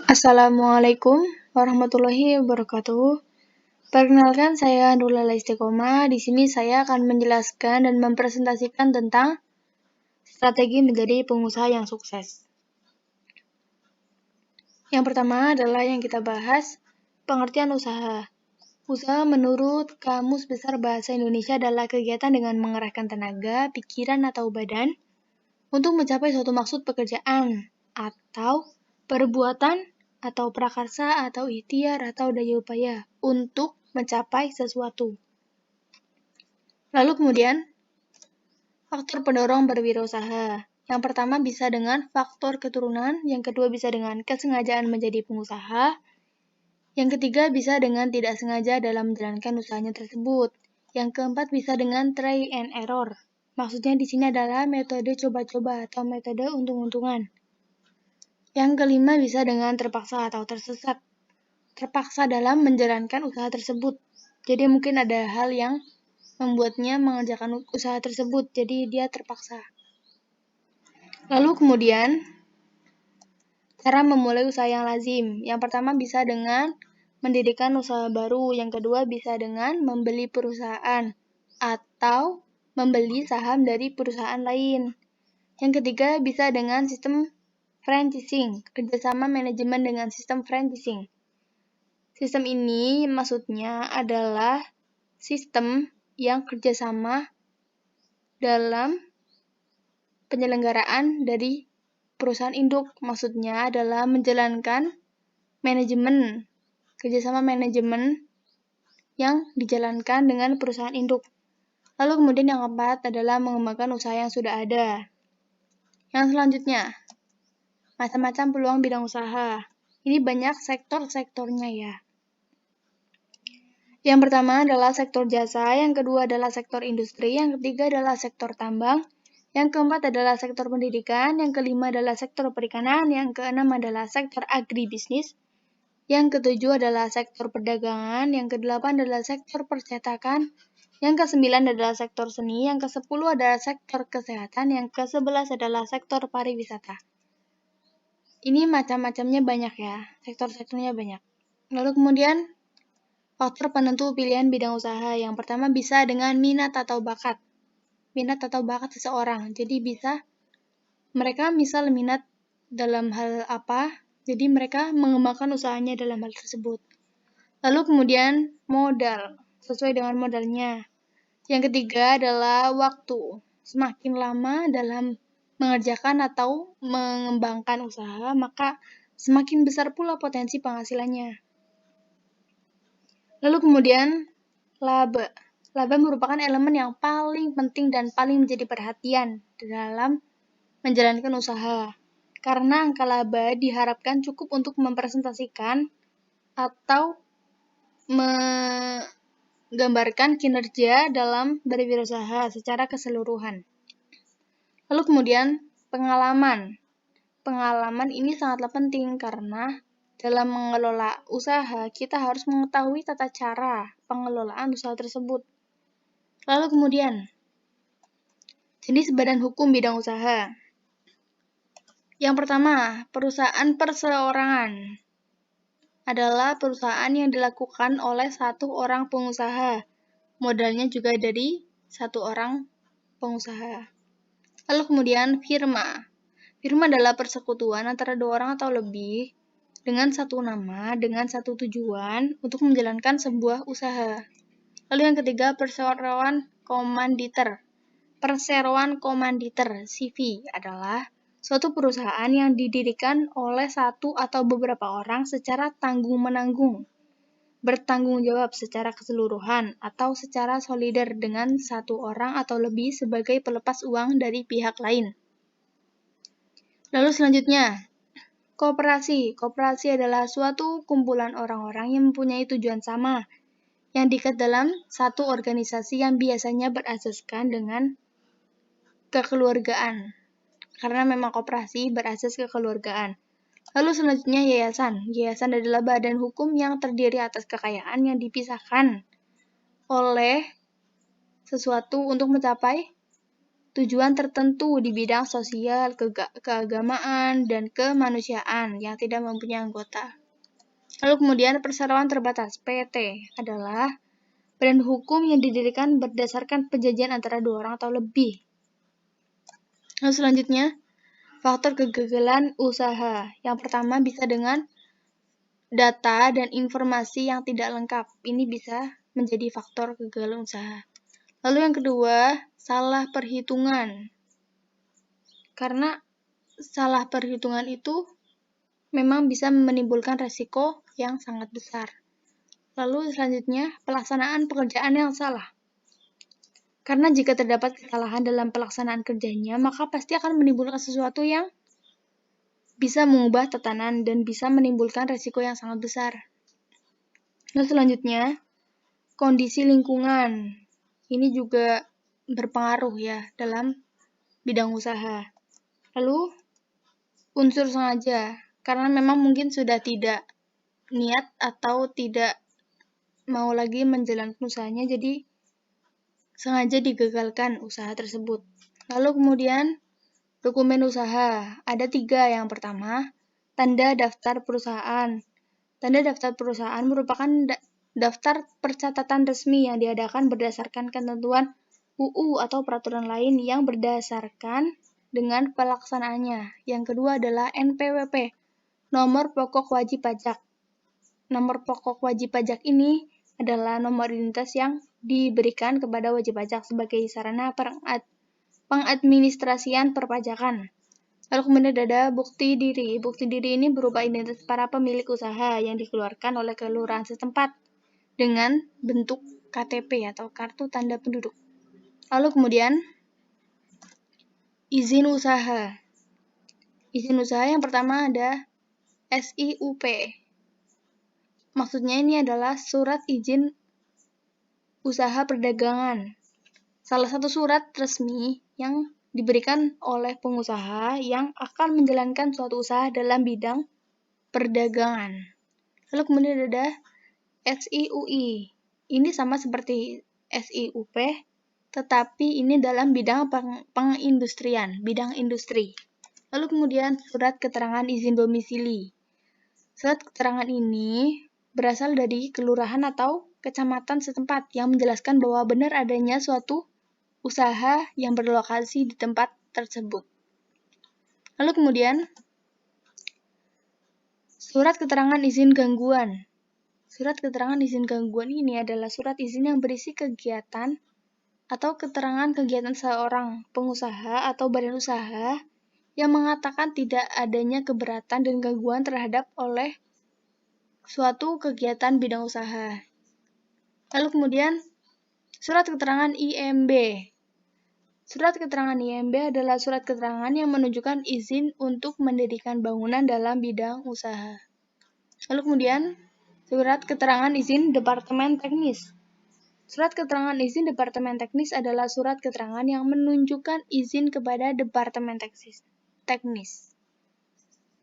Assalamualaikum warahmatullahi wabarakatuh. Perkenalkan, saya Nurul Istiqomah. Di sini saya akan menjelaskan dan mempresentasikan tentang strategi menjadi pengusaha yang sukses. Yang pertama adalah yang kita bahas, pengertian usaha. Usaha menurut Kamus Besar Bahasa Indonesia adalah kegiatan dengan mengerahkan tenaga, pikiran, atau badan untuk mencapai suatu maksud pekerjaan atau perbuatan atau prakarsa atau ikhtiar atau daya upaya untuk mencapai sesuatu. Lalu kemudian, faktor pendorong berwirausaha. Yang pertama bisa dengan faktor keturunan, yang kedua bisa dengan kesengajaan menjadi pengusaha, yang ketiga bisa dengan tidak sengaja dalam menjalankan usahanya tersebut. Yang keempat bisa dengan try and error. Maksudnya di sini adalah metode coba-coba atau metode untung-untungan. Yang kelima bisa dengan terpaksa atau tersesat. Terpaksa dalam menjalankan usaha tersebut. Jadi mungkin ada hal yang membuatnya mengerjakan usaha tersebut, jadi dia terpaksa. Lalu kemudian, cara memulai usaha yang lazim. Yang pertama bisa dengan mendirikan usaha baru, yang kedua bisa dengan membeli perusahaan atau membeli saham dari perusahaan lain. Yang ketiga bisa dengan sistem franchising, kerjasama manajemen dengan sistem franchising. Sistem ini maksudnya adalah sistem yang kerjasama dalam penyelenggaraan dari perusahaan induk. Maksudnya adalah menjalankan manajemen, kerjasama manajemen yang dijalankan dengan perusahaan induk. Lalu kemudian yang keempat adalah mengembangkan usaha yang sudah ada. Yang selanjutnya, macam-macam peluang bidang usaha. Ini banyak sektor-sektornya ya. Yang pertama adalah sektor jasa, yang kedua adalah sektor industri, yang ketiga adalah sektor tambang, yang keempat adalah sektor pendidikan, yang kelima adalah sektor perikanan, yang keenam adalah sektor agribisnis, yang ketujuh adalah sektor perdagangan, yang kedelapan adalah sektor percetakan, yang kesembilan adalah sektor seni, yang kesepuluh adalah sektor kesehatan, yang kesebelas adalah sektor pariwisata. Ini macam-macamnya banyak ya, sektor-sektornya banyak. Lalu kemudian, faktor penentu pilihan bidang usaha. Yang pertama bisa dengan minat atau bakat. Minat atau bakat seseorang. Jadi bisa mereka misal minat dalam hal apa, jadi mereka mengembangkan usahanya dalam hal tersebut. Lalu kemudian modal, sesuai dengan modalnya. Yang ketiga adalah waktu. Semakin lama dalam mengerjakan atau mengembangkan usaha, maka semakin besar pula potensi penghasilannya. Lalu kemudian, laba. Laba merupakan elemen yang paling penting dan paling menjadi perhatian dalam menjalankan usaha. Karena angka laba diharapkan cukup untuk mempresentasikan atau menggambarkan kinerja dalam berwirausaha secara keseluruhan. Lalu kemudian, pengalaman. Pengalaman ini sangatlah penting karena dalam mengelola usaha, kita harus mengetahui tata cara pengelolaan usaha tersebut. Lalu kemudian, jenis badan hukum bidang usaha. Yang pertama, perusahaan perseorangan adalah perusahaan yang dilakukan oleh satu orang pengusaha. Modalnya juga dari satu orang pengusaha. Lalu kemudian, firma. Firma adalah persekutuan antara dua orang atau lebih dengan satu nama, dengan satu tujuan untuk menjalankan sebuah usaha. Lalu yang ketiga, perseroan komanditer. Perseroan komanditer, CV, adalah suatu perusahaan yang didirikan oleh satu atau beberapa orang secara tanggung-menanggung, bertanggung jawab secara keseluruhan, atau secara solider dengan satu orang atau lebih sebagai pelepas uang dari pihak lain. Lalu selanjutnya, koperasi. Koperasi adalah suatu kumpulan orang-orang yang mempunyai tujuan sama, yang diikat dalam satu organisasi yang biasanya berasaskan dengan kekeluargaan. Karena memang koperasi berasas kekeluargaan. Lalu selanjutnya yayasan. Yayasan adalah badan hukum yang terdiri atas kekayaan yang dipisahkan oleh sesuatu untuk mencapai tujuan tertentu di bidang sosial, keagamaan, dan kemanusiaan yang tidak mempunyai anggota. Lalu kemudian perseroan terbatas PT adalah badan hukum yang didirikan berdasarkan perjanjian antara dua orang atau lebih. Lalu selanjutnya, faktor kegagalan usaha. Yang pertama bisa dengan data dan informasi yang tidak lengkap. Ini bisa menjadi faktor kegagalan usaha. Lalu yang kedua, salah perhitungan. Karena salah perhitungan itu memang bisa menimbulkan resiko yang sangat besar. Lalu selanjutnya, pelaksanaan pekerjaan yang salah. Karena jika terdapat kesalahan dalam pelaksanaan kerjanya, maka pasti akan menimbulkan sesuatu yang bisa mengubah tatanan dan bisa menimbulkan resiko yang sangat besar. Lalu selanjutnya, kondisi lingkungan. Ini juga berpengaruh ya dalam bidang usaha. Lalu, unsur sengaja. Karena memang mungkin sudah tidak niat atau tidak mau lagi menjalankan usahanya, jadi sengaja digagalkan usaha tersebut. Lalu kemudian, dokumen usaha. Ada 3. Yang pertama, tanda daftar perusahaan. Tanda daftar perusahaan merupakan daftar percatatan resmi yang diadakan berdasarkan ketentuan UU atau peraturan lain yang berdasarkan dengan pelaksanaannya. Yang kedua adalah NPWP, nomor pokok wajib pajak. Nomor pokok wajib pajak ini adalah nomor identitas yang diberikan kepada wajib pajak sebagai sarana pengadministrasian perpajakan. Lalu kemudian ada bukti diri. Bukti diri ini berupa identitas para pemilik usaha yang dikeluarkan oleh kelurahan setempat dengan bentuk KTP atau kartu tanda penduduk. Lalu kemudian izin usaha. Izin usaha yang pertama ada SIUP. Maksudnya ini adalah surat izin usaha perdagangan. Salah satu surat resmi yang diberikan oleh pengusaha yang akan menjalankan suatu usaha dalam bidang perdagangan. Lalu kemudian ada SIUI. Ini sama seperti SIUP, tetapi ini dalam bidang pengindustrian, bidang industri. Lalu kemudian surat keterangan izin domisili. Surat keterangan ini berasal dari kelurahan atau kecamatan setempat yang menjelaskan bahwa benar adanya suatu usaha yang berlokasi di tempat tersebut. Lalu kemudian, surat keterangan izin gangguan. Surat keterangan izin gangguan ini adalah surat izin yang berisi kegiatan atau keterangan kegiatan seorang pengusaha atau badan usaha yang mengatakan tidak adanya keberatan dan gangguan terhadap oleh suatu kegiatan bidang usaha. Lalu kemudian, surat keterangan IMB. Surat keterangan IMB adalah surat keterangan yang menunjukkan izin untuk mendirikan bangunan dalam bidang usaha. Lalu kemudian, surat keterangan izin Departemen Teknis. Surat keterangan izin Departemen Teknis adalah surat keterangan yang menunjukkan izin kepada Departemen Teknis.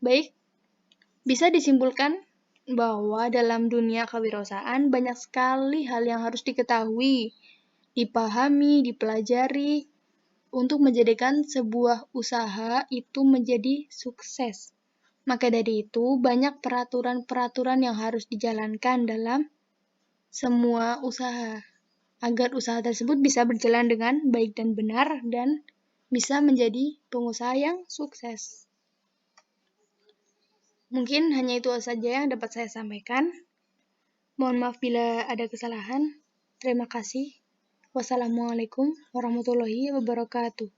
Baik, bisa disimpulkan bahwa dalam dunia kewirausahaan banyak sekali hal yang harus diketahui, dipahami, dipelajari untuk menjadikan sebuah usaha itu menjadi sukses. Maka dari itu, banyak peraturan-peraturan yang harus dijalankan dalam semua usaha, agar usaha tersebut bisa berjalan dengan baik dan benar dan bisa menjadi pengusaha yang sukses. Mungkin hanya itu saja yang dapat saya sampaikan. Mohon maaf bila ada kesalahan. Terima kasih. Wassalamualaikum warahmatullahi wabarakatuh.